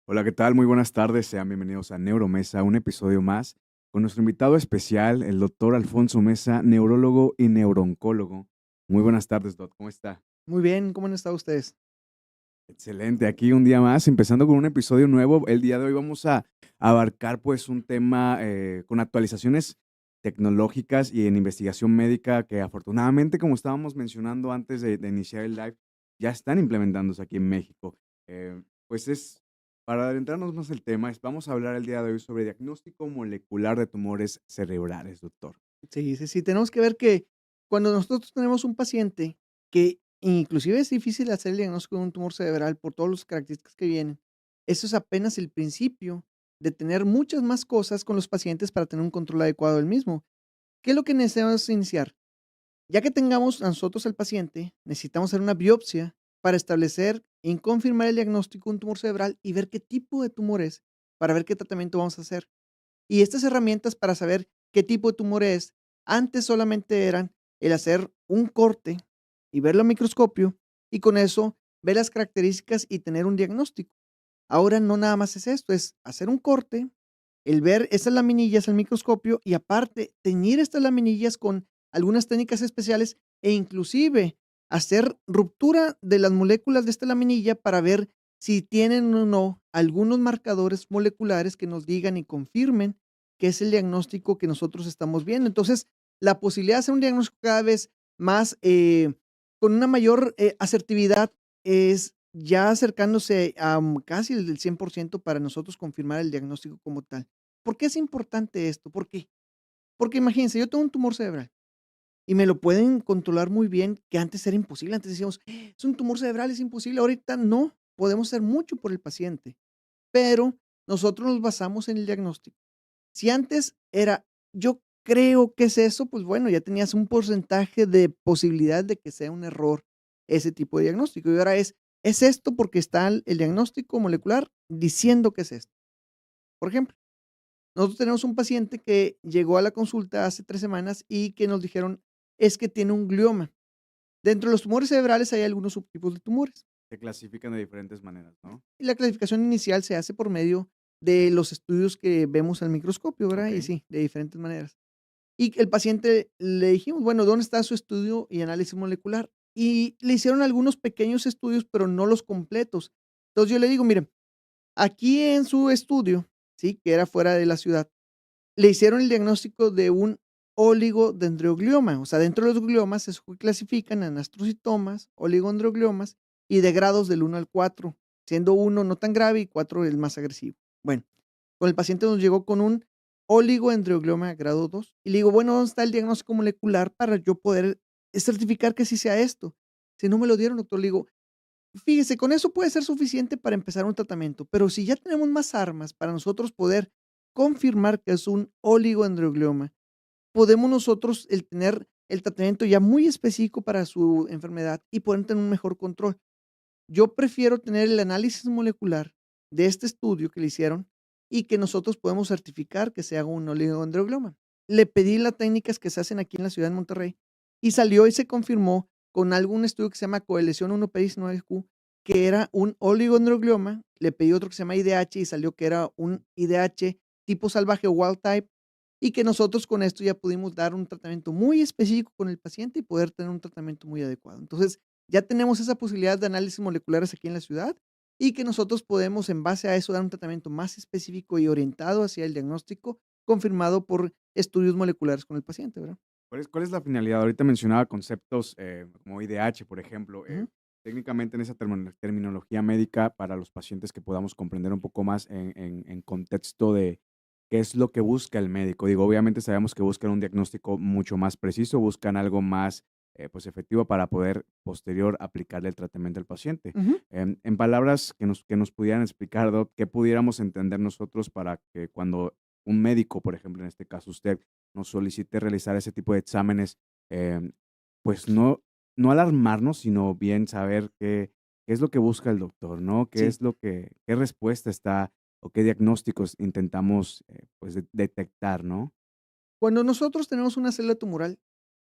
Hola, ¿qué tal? Muy buenas tardes. Sean bienvenidos a Neuromesa, un episodio más con nuestro invitado especial, el doctor Alfonso Mesa, neurólogo y neurooncólogo. Muy buenas tardes, doc. ¿Cómo está? Muy bien, ¿cómo han estado ustedes? Excelente. Aquí un día más, empezando con un episodio nuevo. El día de hoy vamos a abarcar pues un tema con actualizaciones tecnológicas y en investigación médica que afortunadamente, como estábamos mencionando antes de iniciar el live, ya están implementándose aquí en México. Pues es, para adentrarnos más el tema, vamos a hablar el día de hoy sobre diagnóstico molecular de tumores cerebrales, doctor. Sí, sí, sí, tenemos que ver que cuando nosotros tenemos un paciente que inclusive es difícil hacer el diagnóstico de un tumor cerebral por todas las características que vienen, eso es apenas el principio de tener muchas más cosas con los pacientes para tener un control adecuado del mismo. ¿Qué es lo que necesitamos iniciar? Ya que tengamos a nosotros al paciente, necesitamos hacer una biopsia para establecer y confirmar el diagnóstico de un tumor cerebral y ver qué tipo de tumor es, para ver qué tratamiento vamos a hacer. Y estas herramientas para saber qué tipo de tumor es, antes solamente eran el hacer un corte y verlo a microscopio, y con eso ver las características y tener un diagnóstico. Ahora no nada más es esto, es hacer un corte, el ver esas laminillas al microscopio y aparte teñir estas laminillas con algunas técnicas especiales e inclusive hacer ruptura de las moléculas de esta laminilla para ver si tienen o no algunos marcadores moleculares que nos digan y confirmen que es el diagnóstico que nosotros estamos viendo. Entonces, la posibilidad de hacer un diagnóstico cada vez más con una mayor asertividad es ya acercándose a casi el 100% para nosotros confirmar el diagnóstico como tal. ¿Por qué es importante esto? ¿Por qué? Porque imagínense, yo tengo un tumor cerebral y me lo pueden controlar muy bien, que antes era imposible. Antes decíamos, es un tumor cerebral, es imposible. Ahorita no, podemos hacer mucho por el paciente, pero nosotros nos basamos en el diagnóstico. Si antes era, yo creo que es eso, pues bueno, ya tenías un porcentaje de posibilidad de que sea un error ese tipo de diagnóstico. Y ahora es esto porque está el diagnóstico molecular diciendo que es esto. Por ejemplo, nosotros tenemos un paciente que llegó a la consulta hace 3 semanas y que nos dijeron es que tiene un glioma. Dentro de los tumores cerebrales hay algunos subtipos de tumores. Se clasifican de diferentes maneras, ¿no? Y la clasificación inicial se hace por medio de los estudios que vemos al microscopio, ¿verdad? Y Ok. sí, de diferentes maneras. Y el paciente le dijimos, bueno, ¿dónde está su estudio y análisis molecular? Y le hicieron algunos pequeños estudios, pero no los completos. Entonces yo le digo, miren, aquí en su estudio, sí, que era fuera de la ciudad, le hicieron el diagnóstico de un oligodendroglioma. O sea, dentro de los gliomas se clasifican en astrocitomas, oligodendrogliomas y de grados del 1 al 4, siendo uno no tan grave y 4 el más agresivo. Bueno, con el paciente nos llegó con un oligoendroglioma grado 2 y le digo, bueno, ¿dónde está el diagnóstico molecular para yo poder certificar que sí sea esto? Si no me lo dieron, doctor, le digo, fíjese, con eso puede ser suficiente para empezar un tratamiento, pero si ya tenemos más armas para nosotros poder confirmar que es un oligoendroglioma, podemos nosotros el tener el tratamiento ya muy específico para su enfermedad y poder tener un mejor control. Yo prefiero tener el análisis molecular de este estudio que le hicieron y que nosotros podemos certificar que sea un oligodendroglioma. Le pedí las técnicas que se hacen aquí en la ciudad de Monterrey y salió y se confirmó con algún estudio que se llama coalición 1P19Q que era un oligodendroglioma. Le pedí otro que se llama IDH y salió que era un IDH tipo salvaje o wild type y que nosotros con esto ya pudimos dar un tratamiento muy específico con el paciente y poder tener un tratamiento muy adecuado. Entonces, ya tenemos esa posibilidad de análisis moleculares aquí en la ciudad y que nosotros podemos, en base a eso, dar un tratamiento más específico y orientado hacia el diagnóstico, confirmado por estudios moleculares con el paciente, ¿verdad? ¿Cuál es la finalidad? Ahorita mencionaba conceptos, como IDH, por ejemplo, Ujú. técnicamente en esa terminología médica para los pacientes que podamos comprender un poco más en contexto de qué es lo que busca el médico. Digo, obviamente sabemos que buscan un diagnóstico mucho más preciso, buscan algo más, pues, efectivo para poder posterior aplicarle el tratamiento al paciente. Ujú. En palabras que nos pudieran explicar, doc, ¿qué pudiéramos entender nosotros para que cuando un médico, por ejemplo, en este caso usted, nos solicite realizar ese tipo de exámenes, em, pues no alarmarnos, sino bien saber qué es lo que busca el doctor, ¿no? Sí. Qué respuesta está o qué diagnósticos intentamos, pues, detectar, ¿no? Cuando nosotros tenemos una célula tumoral,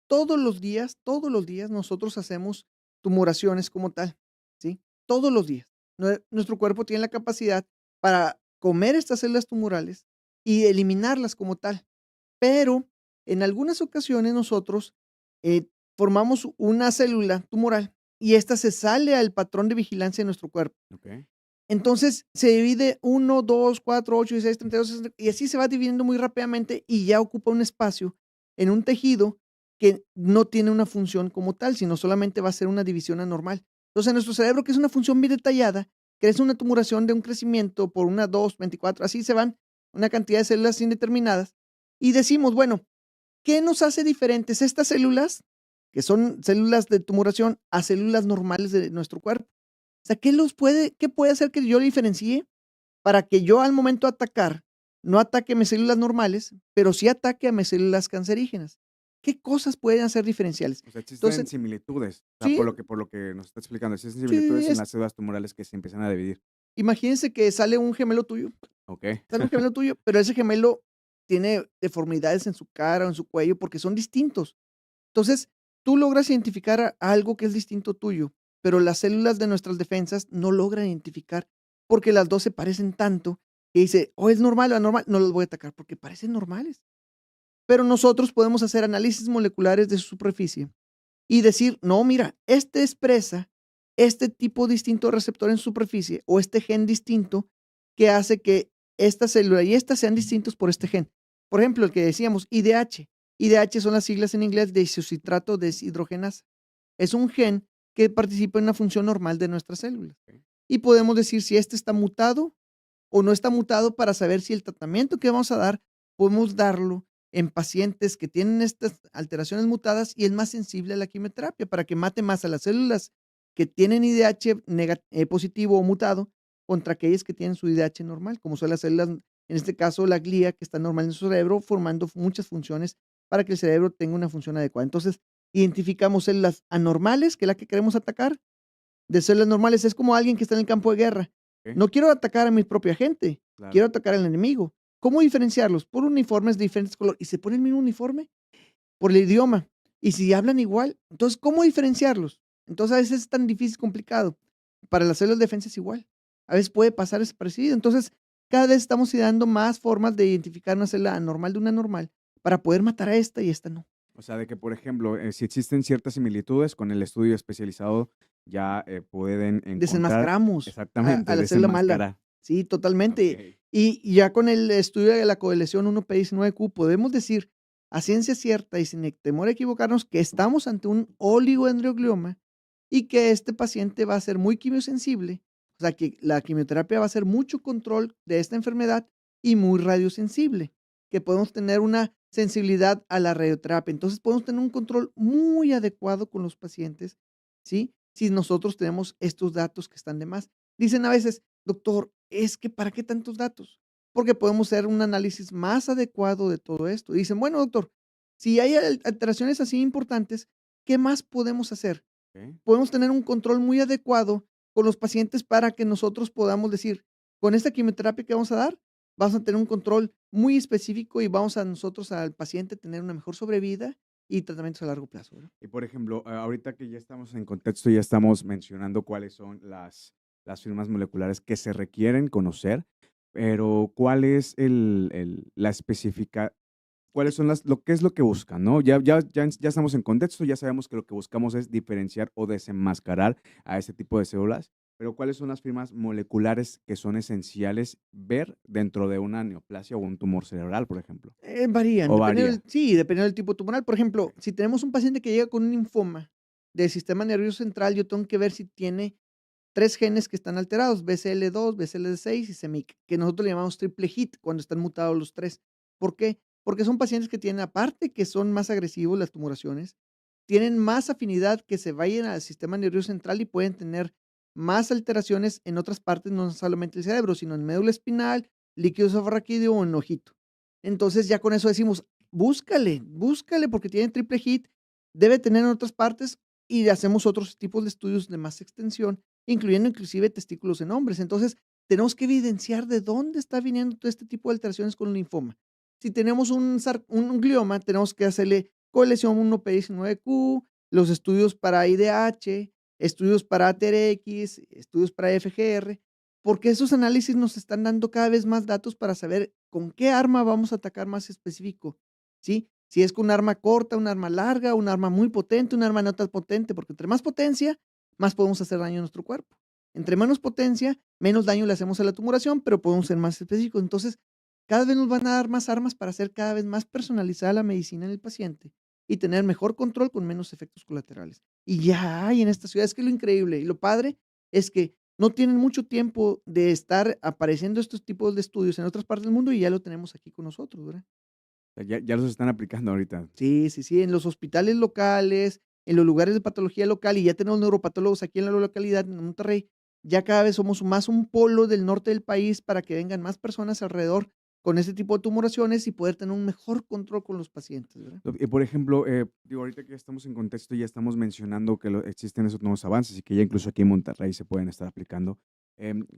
todos los días nosotros hacemos tumoraciones como tal, ¿sí? Todos los días. Nuestro cuerpo tiene la capacidad para comer estas células tumorales y eliminarlas como tal. Pero en algunas ocasiones nosotros eh, formamos una célula tumoral y esta se sale al patrón de vigilancia de nuestro cuerpo. Okey. Entonces se divide 1, 2, 4, 8, 16, 32, 60, y así se va dividiendo muy rápidamente y ya ocupa un espacio en un tejido que no tiene una función como tal, sino solamente va a ser una división anormal. Entonces, nuestro cerebro, que es una función bien detallada, crece una tumoración de un crecimiento por 1, 2, 24, así se van una cantidad de células indeterminadas y decimos, bueno, ¿qué nos hace diferentes estas células, que son células de tumoración, a células normales de nuestro cuerpo? O sea, qué puede hacer que yo diferencie para que yo al momento de atacar, no ataque a mis células normales, pero sí ataque a mis células cancerígenas? ¿Qué cosas pueden hacer diferenciales? O sea, existen Entonces, similitudes, o sea, sí, por lo que nos está explicando, existen sí, similitudes en las células tumorales que se empiezan a dividir. imagínense que sale un gemelo tuyo, Okey. sale un gemelo tuyo, pero ese gemelo tiene deformidades en su cara o en su cuello porque son distintos. Entonces, tú logras identificar algo que es distinto tuyo, pero las células de nuestras defensas no logran identificar porque las 2 se parecen tanto que dice: "O es normal o anormal, no los voy a atacar", porque parecen normales. Pero nosotros podemos hacer análisis moleculares de su superficie y decir: "No, mira, este expresa este tipo distinto de receptor en superficie o este gen distinto que hace que esta célula y esta sean distintos por este gen". Por ejemplo, el que decíamos IDH. IDH son las siglas en inglés de isocitrato deshidrogenasa. Es un gen que participa en una función normal de nuestras células. Okey. Y podemos decir si este está mutado o no está mutado para saber si el tratamiento que vamos a dar, podemos darlo en pacientes que tienen estas alteraciones mutadas y es más sensible a la quimioterapia para que mate más a las células que tienen IDH positivo o mutado contra aquellas que tienen su IDH normal, como son las células, en este caso la glía que está normal en su cerebro, formando muchas funciones para que el cerebro tenga una función adecuada. Entonces, identificamos células anormales, que es la que queremos atacar, de células normales. Es como alguien que está en el campo de guerra. Okey, No quiero atacar a mi propia gente, claro. quiero atacar al enemigo. ¿Cómo diferenciarlos? Por uniformes de diferentes colores. ¿Y se pone el mismo uniforme? Por el idioma. Y si hablan igual, entonces, ¿cómo diferenciarlos? Entonces, a veces es tan difícil, complicado. Para las células de defensa es igual. A veces puede pasar desapercibido. Entonces, cada vez estamos ideando más formas de identificar una célula anormal de una normal para poder matar a esta y esta no. O sea, de que, por ejemplo, si existen ciertas similitudes con el estudio especializado, ya, pueden encontrar Desenmascaramos a exactamente, la célula mala. desenmascarar. Sí, totalmente. Okey. Y ya con el estudio de la colección 1P19Q podemos decir a ciencia cierta y sin temor a equivocarnos que estamos ante un oligodendroglioma y que este paciente va a ser muy quimiosensible, o sea, que la quimioterapia va a ser mucho control de esta enfermedad y muy radiosensible, que podemos tener una sensibilidad a la radioterapia. Entonces, podemos tener un control muy adecuado con los pacientes, ¿sí? Si nosotros tenemos estos datos que están de más. Dicen a veces: "Doctor, es que ¿para qué tantos datos?". Porque podemos hacer un análisis más adecuado de todo esto. Y dicen: "Bueno, doctor, si hay alteraciones así importantes, ¿qué más podemos hacer?". Okey. Podemos tener un control muy adecuado con los pacientes para que nosotros podamos decir: "Con esta quimioterapia que vamos a dar, vamos a tener un control muy específico y vamos a nosotros al paciente tener una mejor sobrevida y tratamientos a largo plazo", ¿verdad? Y, por ejemplo, ahorita que ya estamos en contexto, ya estamos mencionando cuáles son las firmas moleculares que se requieren conocer, pero, ¿cuál es la específica cuáles son las lo qué es lo que buscan, no? Ya estamos en contexto, ya sabemos que lo que buscamos es diferenciar o desenmascarar a este tipo de células, pero, ¿cuáles son las firmas moleculares que son esenciales ver dentro de una neoplasia o un tumor cerebral, por ejemplo? Varían, ¿O dependiendo varía? del sí, dependiendo del tipo tumoral. Por ejemplo, Okey, si tenemos un paciente que llega con un linfoma del sistema nervioso central, yo tengo que ver si tiene 3 genes que están alterados, BCL2, BCL6 y CEMIC, que nosotros le llamamos triple hit cuando están mutados los 3. ¿Por qué? Porque son pacientes que tienen, aparte que son más agresivos las tumoraciones, tienen más afinidad que se vayan al sistema nervioso central y pueden tener más alteraciones en otras partes, no solamente el cerebro, sino en médula espinal, líquido esofagioide o en ojito. Entonces, ya con eso decimos: "Búscale, búscale porque tiene triple hit, debe tener en otras partes", y hacemos otros tipos de estudios de más extensión, incluyendo inclusive testículos en hombres. Entonces, tenemos que evidenciar de dónde está viniendo todo este tipo de alteraciones con el linfoma. Si tenemos un glioma, tenemos que hacerle colección 1P19Q, los estudios para IDH, estudios para ATRX, estudios para FGR, porque esos análisis nos están dando cada vez más datos para saber con qué arma vamos a atacar más específico, ¿sí? Si es con un arma corta, un arma larga, un arma muy potente, un arma no tan potente, porque entre más potencia, más podemos hacer daño a nuestro cuerpo. Entre menos potencia, menos daño le hacemos a la tumoración, pero podemos ser más específicos. Entonces, cada vez nos van a dar más armas para hacer cada vez más personalizada la medicina en el paciente y tener mejor control con menos efectos colaterales. Y ya hay en esta ciudad, es que lo increíble y lo padre es que no tienen mucho tiempo de estar apareciendo estos tipos de estudios en otras partes del mundo y ya lo tenemos aquí con nosotros, ¿verdad? Ya los están aplicando ahorita. Sí, sí, sí, en los hospitales locales, en los lugares de patología local, y ya tenemos neuropatólogos aquí en la localidad, en Monterrey. Ya cada vez somos más un polo del norte del país para que vengan más personas alrededor con ese tipo de tumoraciones y poder tener un mejor control con los pacientes, ¿verdad? Y por ejemplo, digo, ahorita que ya estamos en contexto, ya estamos mencionando que existen esos nuevos avances y que ya incluso aquí en Monterrey se pueden estar aplicando.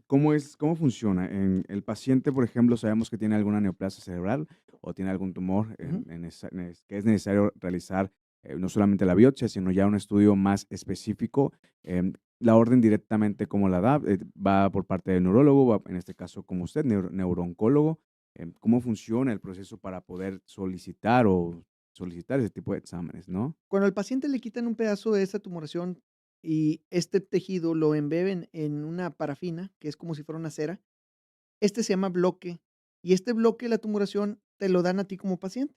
¿Cómo funciona? El paciente, por ejemplo, sabemos que tiene alguna neoplasia cerebral o tiene algún tumor Ujú. que es necesario realizar no solamente la biopsia, sino ya un estudio más específico. La orden directamente, ¿cómo la da? ¿Va por parte del neurólogo? ¿Va, en este caso, como usted, neurooncólogo? ¿Cómo funciona el proceso para poder solicitar ese tipo de exámenes, no? Cuando al paciente le quitan un pedazo de esa tumoración y este tejido lo embeben en una parafina, que es como si fuera una cera, este se llama bloque, y este bloque de la tumoración te lo dan a ti como paciente.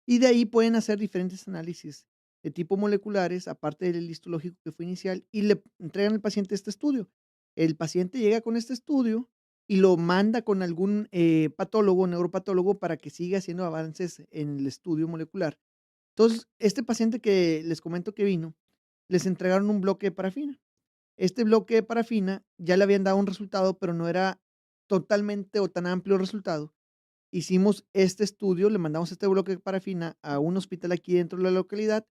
Y de ahí pueden hacer diferentes análisis de tipo moleculares, aparte del histológico que fue inicial, y le entregan al paciente este estudio. El paciente llega con este estudio y lo manda con algún patólogo, neuropatólogo, para que siga haciendo avances en el estudio molecular. Entonces, este paciente que les comento que vino, les entregaron un bloque de parafina. Este bloque de parafina ya le habían dado un resultado, pero no era totalmente o tan amplio resultado. Hicimos este estudio, le mandamos este bloque de parafina a un hospital aquí dentro de la localidad,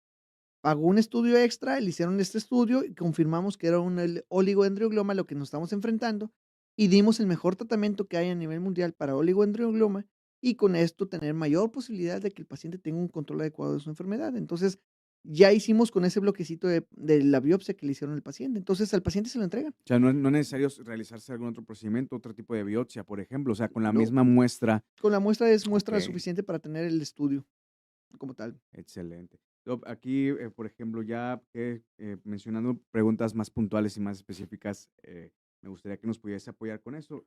pagó un estudio extra, le hicieron este estudio y confirmamos que era un oligodendroglioma lo que nos estamos enfrentando y dimos el mejor tratamiento que hay a nivel mundial para oligodendroglioma y con esto tener mayor posibilidad de que el paciente tenga un control adecuado de su enfermedad. Entonces, ya hicimos con ese bloquecito de la biopsia que le hicieron al paciente. Entonces, al paciente se lo entregan. O sea, no es necesario realizarse algún otro procedimiento, otro tipo de biopsia, por ejemplo, o sea, con la No, misma muestra. con la muestra es muestra Okey, suficiente para tener el estudio como tal. excelente. Aquí, por ejemplo, ya que, mencionando preguntas más puntuales y más específicas, me gustaría que nos pudiese apoyar con eso.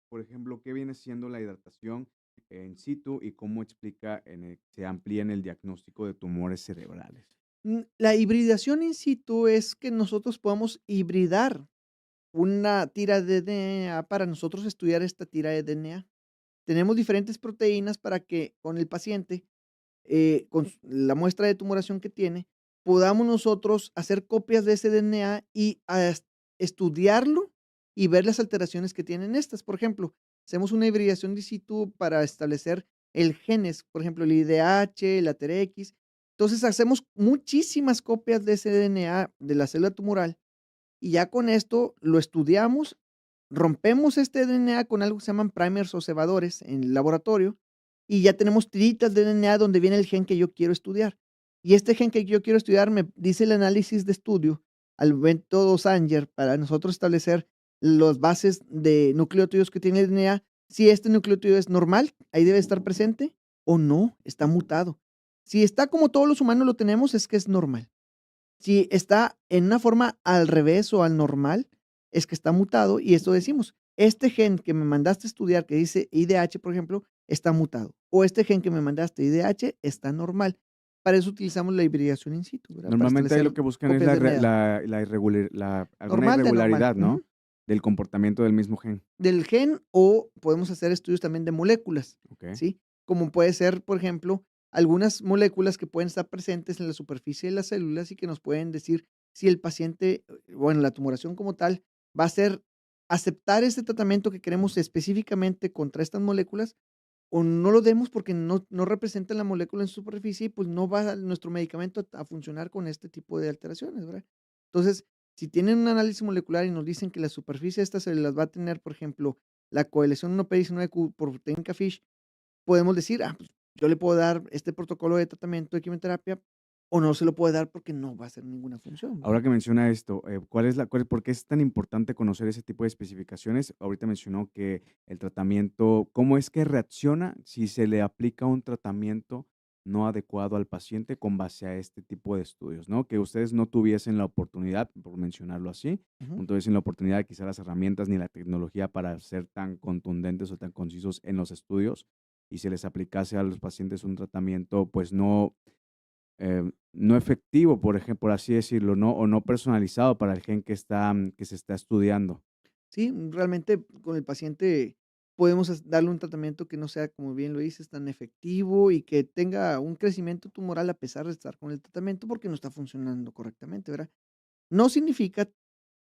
Por ejemplo, qué viene siendo la hidratación in situ y cómo explica se amplía en el diagnóstico de tumores cerebrales? La hibridación in situ es que nosotros podamos hibridar una tira de DNA para nosotros estudiar esta tira de DNA. Tenemos diferentes proteínas para que con el paciente, con la muestra de tumoración que tiene, podamos nosotros hacer copias de ese DNA y estudiarlo y ver las alteraciones que tienen estas. Por ejemplo, hacemos una hibridación in situ para establecer el genes, por ejemplo, el IDH, el ATRX. Entonces hacemos muchísimas copias de ese DNA de la célula tumoral y ya con esto lo estudiamos, rompemos este DNA con algo que se llaman primers o cebadores en el laboratorio, y ya tenemos tiritas de DNA donde viene el gen que yo quiero estudiar. Y este gen que yo quiero estudiar me dice el análisis de estudio al método Sanger para nosotros establecer las bases de nucleótidos que tiene el DNA, si este nucleótido es normal, ahí debe estar presente, o no, está mutado. Si está como todos los humanos lo tenemos, es que es normal. Si está en una forma al revés o al normal, es que está mutado y esto decimos, este gen que me mandaste a estudiar que dice IDH, por ejemplo, está mutado, o este gen que me mandaste IDH está normal. Para eso utilizamos la hibridación in situ, ¿verdad? Para Normalmente ahí establecer lo que buscan es copias de DNA. alguna Normal de anormal. irregularidad, Ujú. ¿no? Del comportamiento del mismo gen. Del gen o podemos hacer estudios también de moléculas, Okey. ¿sí? Como puede ser, por ejemplo, algunas moléculas que pueden estar presentes en la superficie de las células y que nos pueden decir si el paciente, bueno, la tumoración como tal, va a ser aceptar este tratamiento que queremos específicamente contra estas moléculas o no lo demos porque no representa la molécula en su superficie y pues no va nuestro medicamento a funcionar con este tipo de alteraciones, ¿verdad? Entonces, si tienen un análisis molecular y nos dicen que la superficie de estas células va a tener, por ejemplo, la coaleción 1P19Q por proteína FISH, podemos decir, pues yo le puedo dar este protocolo de tratamiento de quimioterapia o no se lo puede dar porque no va a hacer ninguna función, ¿verdad? Ahora que menciona esto, ¿cuál es por qué es tan importante conocer ese tipo de especificaciones? Ahorita mencionó que el tratamiento, ¿cómo es que reacciona si se le aplica un tratamiento no adecuado al paciente con base a este tipo de estudios, ¿no? Que ustedes no tuviesen la oportunidad, por mencionarlo así, Ujú. no tuviesen la oportunidad, quizá las herramientas ni la tecnología para ser tan contundentes o tan concisos en los estudios y se les aplicase a los pacientes un tratamiento, pues no efectivo, por así decirlo, ¿no? O no personalizado para el gen que se está estudiando. Sí, realmente con el paciente podemos darle un tratamiento que no sea, como bien lo dices, tan efectivo y que tenga un crecimiento tumoral a pesar de estar con el tratamiento porque no está funcionando correctamente, ¿verdad? No significa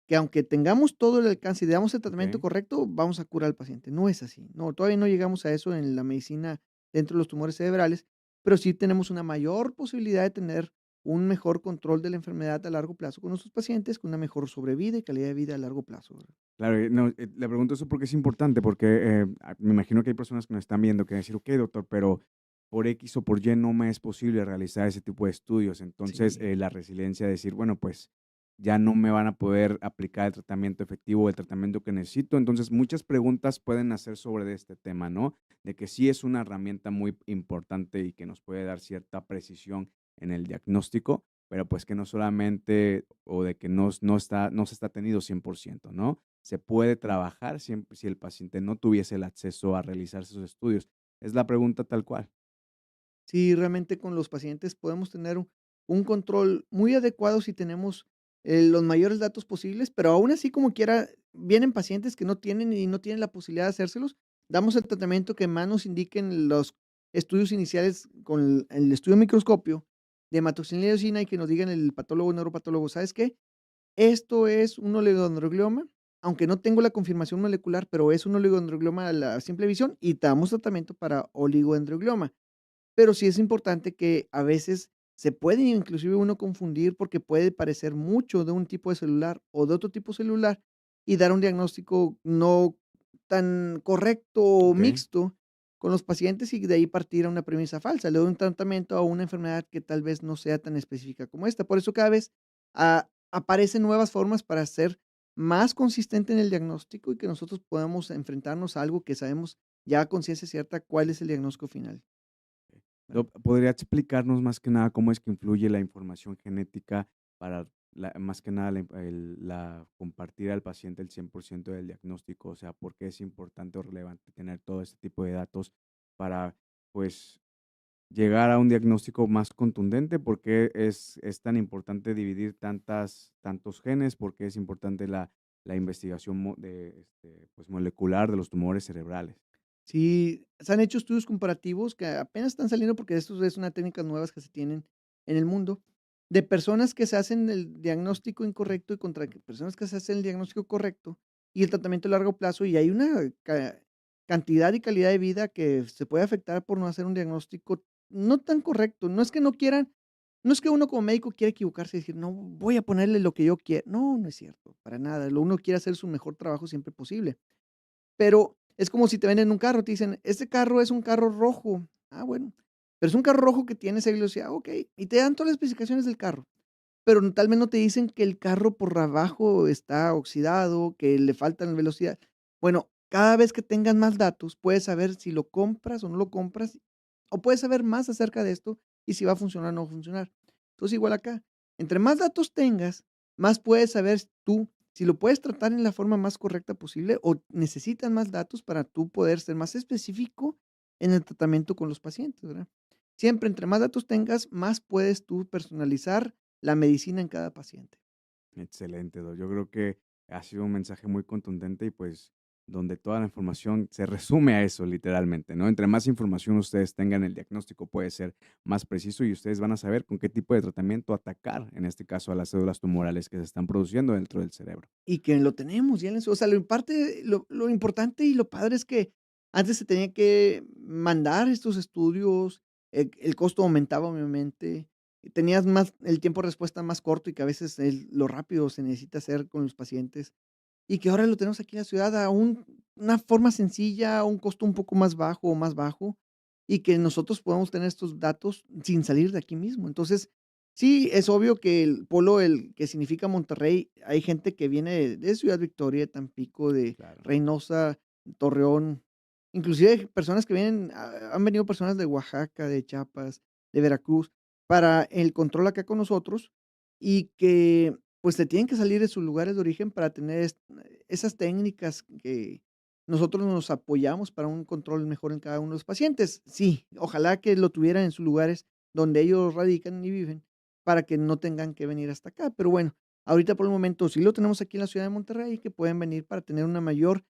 que aunque tengamos todo el alcance y damos el tratamiento Okey. correcto, vamos a curar al paciente. No es así. No, todavía no llegamos a eso en la medicina dentro de los tumores cerebrales, pero sí tenemos una mayor posibilidad de tener un mejor control de la enfermedad a largo plazo con nuestros pacientes, con una mejor sobrevida y calidad de vida a largo plazo, ¿verdad? Claro, no, le pregunto eso porque es importante, porque, me imagino que hay personas que nos están viendo que van a decir: "Okey, doctor, pero por X o por Y no me es posible realizar ese tipo de estudios". Entonces, Sí. la resiliencia de decir: "Bueno, pues, ya no me van a poder aplicar el tratamiento efectivo, el tratamiento que necesito". Entonces, muchas preguntas pueden hacer sobre este tema, ¿no? De que sí es una herramienta muy importante y que nos puede dar cierta precisión en el diagnóstico, pero, pues, que no solamente o de que no se está teniendo 100%, ¿no? Se puede trabajar siempre si el paciente no tuviese el acceso a realizar esos estudios. Es la pregunta tal cual. Sí, realmente con los pacientes podemos tener un control muy adecuado si tenemos, los mayores datos posibles, pero aún así, como quiera, vienen pacientes que no tienen la posibilidad de hacérselos. Damos el tratamiento que más nos indiquen los estudios iniciales con el estudio microscopio de hematoxilina y que nos digan el patólogo, o neuropatólogo, ¿sabes qué? Esto es un oligodendroglioma, aunque no tengo la confirmación molecular, pero es un oligodendroglioma a la simple visión y te damos tratamiento para oligodendroglioma. Pero sí es importante que a veces se puede inclusive uno confundir porque puede parecer mucho de un tipo de celular o de otro tipo celular y dar un diagnóstico no tan correcto o Okey. mixto con los pacientes y de ahí partir a una premisa falsa. Le doy un tratamiento a una enfermedad que tal vez no sea tan específica como esta. Por eso cada vez aparecen nuevas formas para ser más consistente en el diagnóstico y que nosotros podamos enfrentarnos a algo que sabemos ya a conciencia cierta cuál es el diagnóstico final. ¿Verdad? ¿Podría explicarnos más que nada cómo es que influye la información genética para más que nada compartir al paciente el 100% del diagnóstico? O sea, ¿por qué es importante o relevante tener todo este tipo de datos para, pues, llegar a un diagnóstico más contundente? ¿Por qué es tan importante dividir tantos genes? ¿Por qué es importante la investigación pues, molecular de los tumores cerebrales? Sí, se han hecho estudios comparativos que apenas están saliendo porque esto es una técnicas nuevas que se tienen en el mundo, de personas que se hacen el diagnóstico incorrecto y contra personas que se hacen el diagnóstico correcto y el tratamiento a largo plazo, y hay una cantidad y calidad de vida que se puede afectar por no hacer un diagnóstico no tan correcto. No es que no quieran, no es que uno como médico quiera equivocarse y decir, no, voy a ponerle lo que yo quiero. No, no es cierto, para nada. Lo uno quiere hacer su mejor trabajo siempre posible. Pero es como si te venden un carro, te dicen: "Este carro es un carro rojo". Ah, bueno, pero es un carro rojo que tiene esa velocidad, okey, y te dan todas las especificaciones del carro, pero tal vez no te dicen que el carro por abajo está oxidado, que le faltan velocidad. Bueno, cada vez que tengas más datos, puedes saber si lo compras o no lo compras, o puedes saber más acerca de esto y si va a funcionar o no va a funcionar. Entonces, igual acá, entre más datos tengas, más puedes saber tú si lo puedes tratar en la forma más correcta posible o necesitas más datos para tú poder ser más específico en el tratamiento con los pacientes, ¿verdad? Siempre entre más datos tengas, más puedes tú personalizar la medicina en cada paciente. Excelente, Yo creo que ha sido un mensaje muy contundente y pues donde toda la información se resume a eso literalmente, ¿no? Entre más información ustedes tengan, el diagnóstico puede ser más preciso y ustedes van a saber con qué tipo de tratamiento atacar, en este caso a las células tumorales que se están produciendo dentro del cerebro. Y que lo tenemos ya en eso, o sea, lo importante y lo padre es que antes se tenía que mandar estos estudios, el costo aumentaba obviamente, y tenías más el tiempo de respuesta más corto y que a veces lo rápido se necesita hacer con los pacientes, y que ahora lo tenemos aquí en la ciudad a una forma sencilla, a un costo un poco más bajo o más bajo, y que nosotros podemos tener estos datos sin salir de aquí mismo. Entonces, Sí, es obvio que el polo, el que significa Monterrey, hay gente que viene de Ciudad Victoria, Tampico, de Claro. Reynosa, Torreón, inclusive personas que vienen, han venido personas de Oaxaca, de Chiapas, de Veracruz, para el control acá con nosotros y que, pues, se tienen que salir de sus lugares de origen para tener esas técnicas que nosotros nos apoyamos para un control mejor en cada uno de los pacientes. Sí, ojalá que lo tuvieran en sus lugares donde ellos radican y viven, para que no tengan que venir hasta acá. Pero bueno, ahorita por el momento sí lo tenemos aquí en la ciudad de Monterrey, que pueden venir para tener una mayor,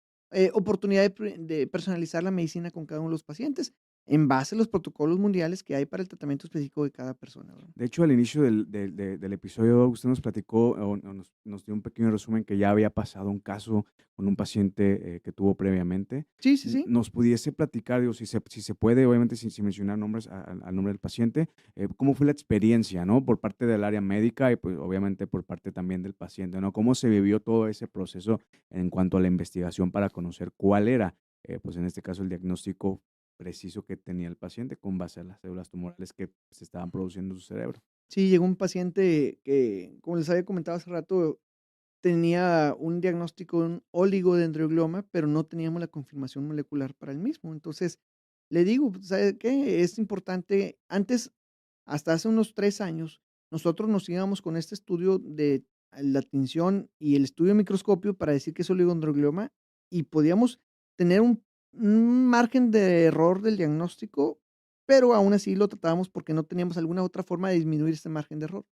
oportunidad de personalizar la medicina con cada uno de los pacientes, en base a los protocolos mundiales que hay para el tratamiento específico de cada persona, ¿verdad? De hecho, al inicio del episodio, usted nos platicó o nos dio un pequeño resumen que ya había pasado un caso con un paciente que tuvo previamente. Sí, sí, sí. ¿Nos pudiese platicar, digo, si se puede, obviamente sin mencionar nombres, al nombre del paciente, cómo fue la experiencia, ¿no? Por parte del área médica y pues obviamente por parte también del paciente, ¿no? ¿Cómo se vivió todo ese proceso en cuanto a la investigación para conocer cuál era, pues en este caso, el diagnóstico preciso que tenía el paciente con base a las células tumorales que se estaban produciendo en su cerebro? Sí, llegó un paciente que, como les había comentado hace rato, tenía un diagnóstico de un oligodendroglioma, pero no teníamos la confirmación molecular para el mismo. Entonces, le digo, pues, ¿sabe qué? Es importante, antes, hasta hace unos 3 años, nosotros nos íbamos con este estudio de la tinción y el estudio de microscopio para decir que es oligodendroglioma, y podíamos tener un margen de error del diagnóstico, pero aún así lo tratábamos porque no teníamos alguna otra forma de disminuir ese margen de error.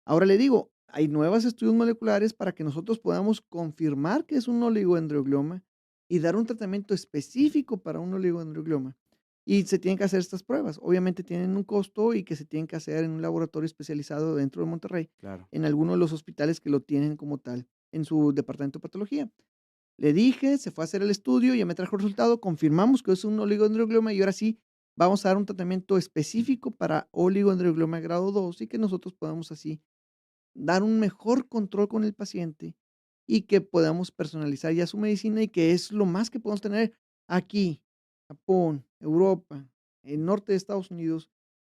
Ahora le digo, hay nuevos estudios moleculares para que nosotros podamos confirmar que es un oligodendroglioma y dar un tratamiento específico para un oligodendroglioma. Y se tienen que hacer estas pruebas. Obviamente tienen un costo y que se tienen que hacer en un laboratorio especializado dentro de Monterrey, Claro. en alguno de los hospitales que lo tienen como tal, en su departamento de patología. Le dije, se fue a hacer el estudio, ya me trajo el resultado, confirmamos que es un oligodendroglioma y ahora sí vamos a dar un tratamiento específico para oligodendroglioma grado 2 y que nosotros podamos así dar un mejor control con el paciente y que podamos personalizar ya su medicina y que es lo más que podemos tener aquí, Japón, Europa, el norte de Estados Unidos,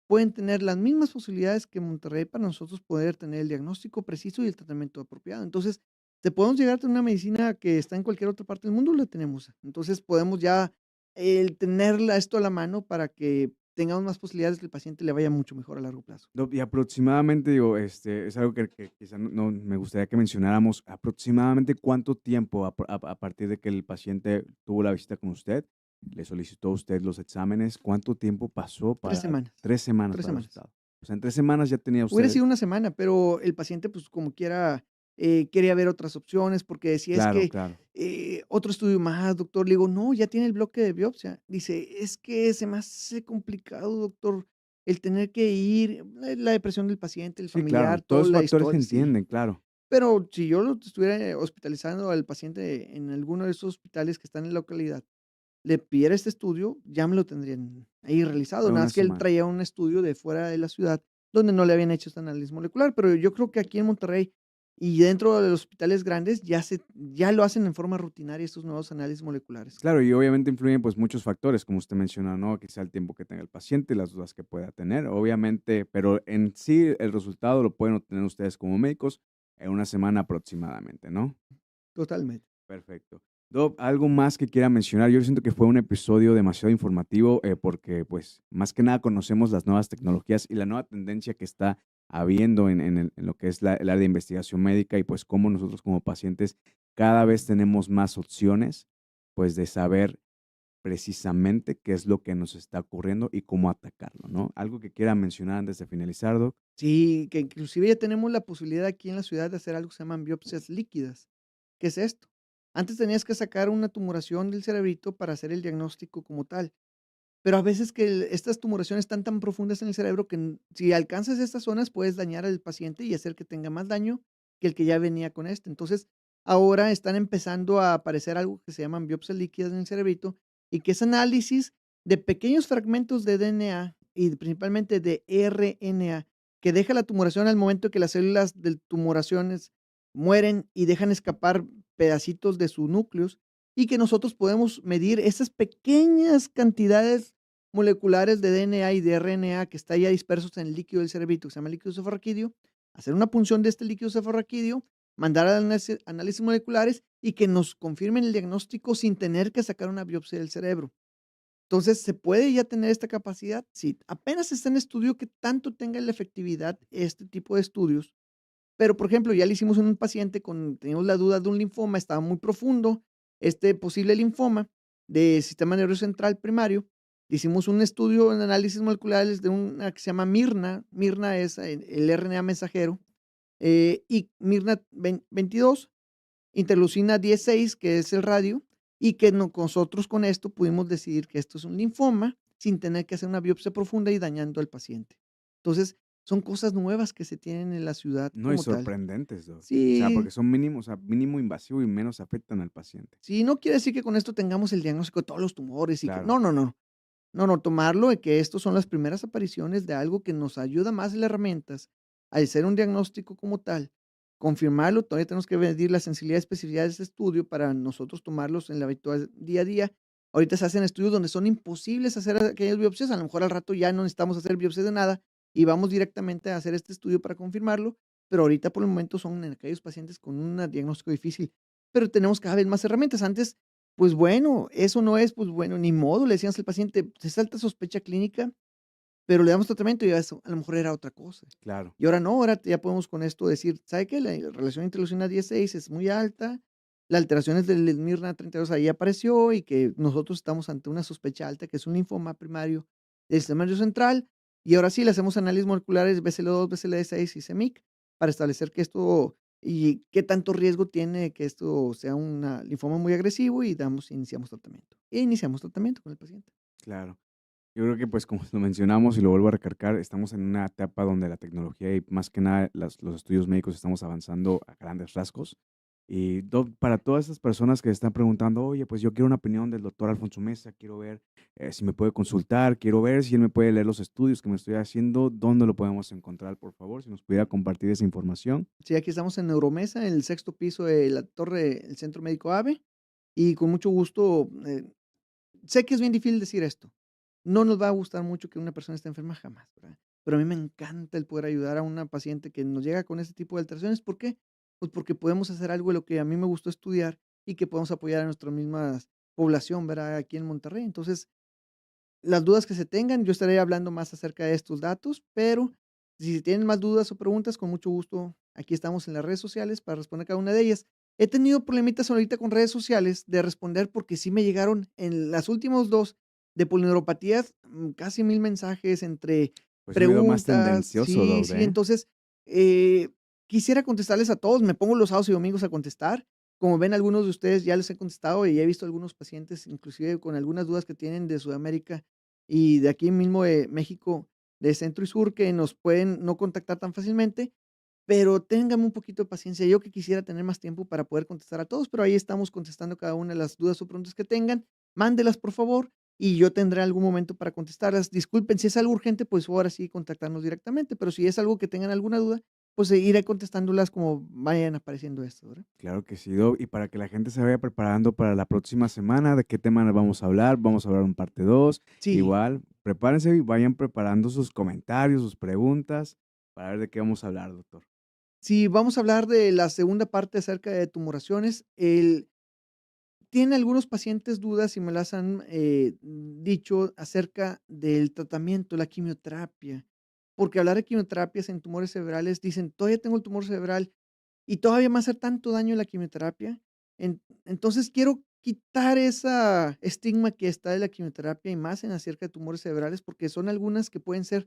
pueden tener las mismas posibilidades que Monterrey para nosotros poder tener el diagnóstico preciso y el tratamiento apropiado. Entonces, te podemos llegar a tener una medicina que está en cualquier otra parte del mundo, la tenemos. Entonces, podemos ya el tenerla esto a la mano para que tengamos más posibilidades de que el paciente le vaya mucho mejor a largo plazo. No, y aproximadamente, digo, es algo que quizá no me gustaría que mencionáramos, aproximadamente cuánto tiempo a partir de que el paciente tuvo la visita con usted, le solicitó a usted los exámenes, ¿cuánto tiempo pasó 3 para semanas, 3 semanas 3 para el semanas. resultado? O sea, en 3 semanas ya tenía Hubiera usted sido una semana, pero el paciente, pues, como quiera, quería ver otras opciones, porque decía: "Es claro, que, claro. otro estudio más, doctor". Le digo: "No, ya tiene el bloque de biopsia". Dice: "Es que se me hace complicado, doctor, el tener que ir", la depresión del paciente, el Sí, claro, familiar, todos toda esos la factores se historia, sí. entienden, claro. Pero si yo lo estuviera hospitalizando al paciente en alguno de esos hospitales que están en la localidad, le pidiera este estudio, ya me lo tendrían ahí realizado, Para nada una más que él semana. traía un estudio de fuera de la ciudad, donde no le habían hecho este análisis molecular, pero yo creo que aquí en Monterrey y dentro de los hospitales grandes ya lo hacen en forma rutinaria estos nuevos análisis moleculares. Claro, y obviamente influyen, pues, muchos factores, como usted menciona, ¿no? Quizá el tiempo que tenga el paciente, las dudas que pueda tener, obviamente, pero en sí el resultado lo pueden obtener ustedes como médicos en una semana aproximadamente, ¿no? Totalmente. Perfecto. Doc, ¿algo más que quiera mencionar? Yo siento que fue un episodio demasiado informativo, porque, pues, más que nada conocemos las nuevas tecnologías y la nueva tendencia que está habiendo en lo que es el área de investigación médica y, pues, cómo nosotros como pacientes cada vez tenemos más opciones, pues, de saber precisamente qué es lo que nos está ocurriendo y cómo atacarlo, ¿no? ¿Algo que quiera mencionar antes de finalizar, Doc? Sí, que inclusive ya tenemos la posibilidad aquí en la ciudad de hacer algo que se llaman biopsias líquidas. ¿Qué es esto? Antes tenías que sacar una tumoración del cerebrito para hacer el diagnóstico como tal. Pero a veces que estas tumoraciones están tan profundas en el cerebro que si alcanzas estas zonas puedes dañar al paciente y hacer que tenga más daño que el que ya venía con este. Entonces, ahora están empezando a aparecer algo que se llaman biopsias líquidas en el cerebrito y que es análisis de pequeños fragmentos de DNA y principalmente de RNA que deja la tumoración al momento que las células de tumoraciones mueren y dejan escapar pedacitos de sus núcleos y que nosotros podemos medir esas pequeñas cantidades moleculares de DNA y de RNA que está ya dispersos en el líquido del cerebrito, que se llama líquido cefalorraquídeo, hacer una punción de este líquido cefalorraquídeo, mandar a análisis moleculares y que nos confirmen el diagnóstico sin tener que sacar una biopsia del cerebro. Entonces, ¿se puede ya tener esta capacidad? Sí, apenas está en estudio que tanto tenga la efectividad este tipo de estudios, pero, por ejemplo, ya le hicimos en un paciente teníamos la duda de un linfoma, estaba muy profundo, este posible linfoma de sistema nervioso central primario. Le hicimos un estudio en análisis moleculares de una que se llama Mirna. Mirna es el RNA mensajero, y Mirna 22, interleucina 16, que es el radio, y que nosotros con esto pudimos decidir que esto es un linfoma sin tener que hacer una biopsia profunda y dañando al paciente. Entonces, son cosas nuevas que se tienen en la ciudad No, y como tal. sorprendentes, Doc. O sea, porque Sí, son mínimos, o sea, mínimo invasivo y menos afectan al paciente. sí, no quiere decir que con esto tengamos el diagnóstico de todos los tumores y que Claro. no, no, no. No, no, tomarlo de que estos son las primeras apariciones de algo que nos ayuda más en las herramientas, al ser un diagnóstico como tal, confirmarlo, todavía tenemos que medir la sensibilidad y especificidad de ese estudio para nosotros tomarlos en la habitual día a día. Ahorita se hacen estudios donde son imposibles hacer aquellas biopsias, a lo mejor al rato ya no necesitamos hacer biopsias de nada y vamos directamente a hacer este estudio para confirmarlo, pero ahorita por el momento son en aquellos pacientes con un diagnóstico difícil, pero tenemos cada vez más herramientas. Antes pues bueno, eso no es, pues bueno, ni modo, le decíamos al paciente, se salta sospecha clínica, pero le damos tratamiento y eso a lo mejor era otra cosa. Claro. Y ahora no, ahora ya podemos con esto decir, ¿sabe qué? La relación interleucina 16 es muy alta, las alteraciones del Mirna 32 ahí apareció y que nosotros estamos ante una sospecha alta, que es un linfoma primario del sistema nervioso central, y ahora sí le hacemos análisis moleculares BCL2, BCL6 y CEMIC para establecer que esto y qué tanto riesgo tiene que esto sea un linfoma muy agresivo y iniciamos tratamiento. E iniciamos tratamiento con el paciente. Claro. Yo creo que, pues, como lo mencionamos y lo vuelvo a recalcar, estamos en una etapa donde la tecnología y más que nada los estudios médicos estamos avanzando a grandes rasgos. Y para todas esas personas que están preguntando, oye, pues yo quiero una opinión del doctor Alfonso Mesa, quiero ver si me puede consultar, quiero ver si él me puede leer los estudios que me estoy haciendo, ¿dónde lo podemos encontrar, por favor? Si nos pudiera compartir esa información. Sí, aquí estamos en Neuromesa, en el sexto piso de la torre, el Centro Médico AVE, y con mucho gusto, sé que es bien difícil decir esto. No nos va a gustar mucho que una persona esté enferma jamás, ¿verdad? Pero a mí me encanta el poder ayudar a una paciente que nos llega con este tipo de alteraciones. ¿Por qué? Pues porque podemos hacer algo de lo que a mí me gustó estudiar y que podemos apoyar a nuestra misma población, ¿verdad? Aquí en Monterrey. Entonces, las dudas que se tengan, yo estaré hablando más acerca de estos datos, pero si tienen más dudas o preguntas, con mucho gusto, aquí estamos en las redes sociales para responder cada una de ellas. He tenido problemitas ahorita con redes sociales de responder porque sí me llegaron en las últimos 2 de polineuropatías, casi 1000 mensajes entre Pues un video más preguntas. tendencioso, Sí, Doc, sí, ¿eh? entonces, quisiera contestarles a todos, me pongo los sábados y domingos a contestar. Como ven, algunos de ustedes ya les he contestado y he visto algunos pacientes, inclusive con algunas dudas que tienen de Sudamérica y de aquí mismo de México, de centro y sur, que nos pueden no contactar tan fácilmente, pero ténganme un poquito de paciencia. Yo que quisiera tener más tiempo para poder contestar a todos, pero ahí estamos contestando cada una de las dudas o preguntas que tengan. Mándelas, por favor, y yo tendré algún momento para contestarlas. Disculpen, si es algo urgente, pues ahora sí contactarnos directamente, pero si es algo que tengan alguna duda, pues iré contestándolas como vayan apareciendo esto, ¿verdad? Claro que sí, Doc. Y para que la gente se vaya preparando para la próxima semana, ¿de qué tema nos vamos a hablar? Vamos a hablar en parte 2. Sí. Igual, prepárense y vayan preparando sus comentarios, sus preguntas, para ver de qué vamos a hablar, doctor. Sí, vamos a hablar de la segunda parte acerca de tumoraciones. Tiene algunos pacientes dudas y me las han dicho acerca del tratamiento, la quimioterapia, porque hablar de quimioterapias en tumores cerebrales, dicen, todavía tengo el tumor cerebral y todavía me va a hacer tanto daño la quimioterapia. Entonces quiero quitar esa estigma que está de la quimioterapia y más en acerca de tumores cerebrales, porque son algunas que pueden ser,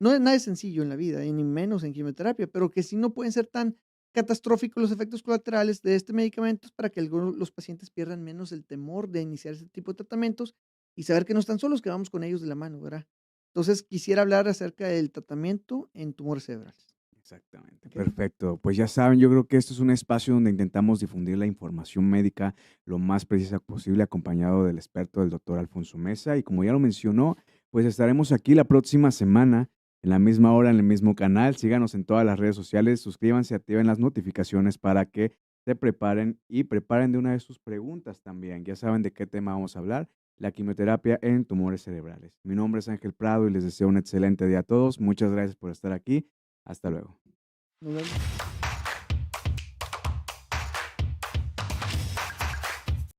no es nada sencillo en la vida, y ni menos en quimioterapia, pero que sí no pueden ser tan catastróficos los efectos colaterales de este medicamento es para que los pacientes pierdan menos el temor de iniciar este tipo de tratamientos y saber que no están solos, que vamos con ellos de la mano, ¿verdad? Entonces, quisiera hablar acerca del tratamiento en tumores cerebrales. Exactamente, ¿Ok? perfecto. Pues ya saben, yo creo que esto es un espacio donde intentamos difundir la información médica lo más precisa posible, acompañado del experto, del doctor Alfonso Mesa. Y como ya lo mencionó, pues estaremos aquí la próxima semana, en la misma hora, en el mismo canal. Síganos en todas las redes sociales, suscríbanse, activen las notificaciones para que se preparen y preparen de una de sus preguntas también. Ya saben de qué tema vamos a hablar. la quimioterapia en tumores cerebrales. Mi nombre es Ángel Prado y les deseo un excelente día a todos. Muchas gracias por estar aquí. Hasta luego. Nos vemos.